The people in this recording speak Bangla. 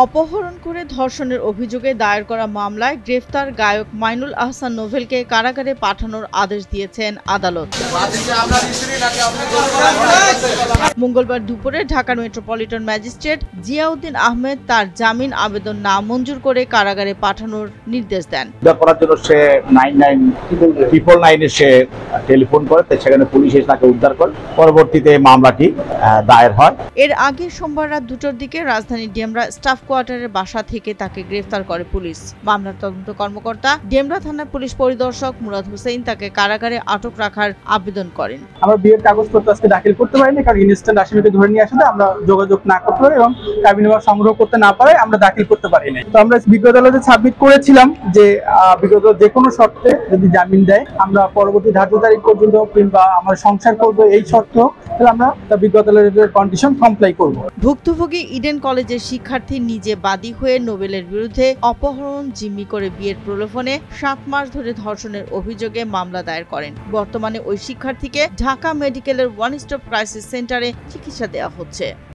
অপহরণ করে ধর্ষণের অভিযোগে দায়ের করা মামলায় গ্রেফতার গায়ক মাইনুল আহসান নোভেলকে কারাগারে পাঠানোর আদেশ দিয়েছেন আদালত। মঙ্গলবার দুপুরে ঢাকার মেট্রোপলিটন ম্যাজিস্ট্রেট জিয়াউদ্দিন আহমেদ তার জামিন আবেদন নামঞ্জুর করে কারাগারে পাঠানোর নির্দেশ দেন। করার জন্য সে 99999 সে টেলিফোন করে, সেখানে পুলিশ এসে তাকে উদ্ধার করে। পরবর্তীতে মামলাটি দায়ের হয়। এর আগে সোমবার রাত 2টার দিকে রাজধানী ডেমরা স্টাফ কোয়ার্টারের বাসা থেকে তাকে গ্রেফতার করে পুলিশ। মামলার তদন্ত কর্মকর্তা ডেমরা থানার পুলিশ পরিদর্শক মুরাদ হোসেন তাকে কারাগারে আটক রাখার আবেদন করেন। আমরা বিয়ের কাগজপত্র আজকে দাখিল করতে পারিনি, কারণ ইনস্ট্যান্ট আসামিকে ধরে নিয়ে আসলে আমরা যোগাযোগ না করতে পারি এবং কাবিননামা সংগ্রহ করতে না পারে আমরা দাখিল করতে পারিনি। তো আমরা বিজ্ঞ আদালতে সাবমিট করেছিলাম যে বিগত যে কোনো শর্তে যদি জামিন দেয়, আমরা পরবর্তী ধার্য তারিখ পর্যন্ত কিংবা আমরা সংসার করব এই শর্ত, তাহলে আমরা বিজ্ঞ আদালতের কন্ডিশন কমপ্লাই করব। ভুক্তভোগী ইডেন কলেজের শিক্ষার্থী নিজে বাদী হয়ে নোবেলের বিরুদ্ধে অপহরণ, জিম্মি করে বিয়ের প্রলোভনে 7 মাস ধরে ধর্ষণের অভিযোগে মামলা দায়ের করেন। বর্তমানে ওই শিক্ষার্থীকে ঢাকা মেডিকেলের ওয়ান স্টপ ক্রাইসিস সেন্টারে চিকিৎসা দেওয়া হচ্ছে।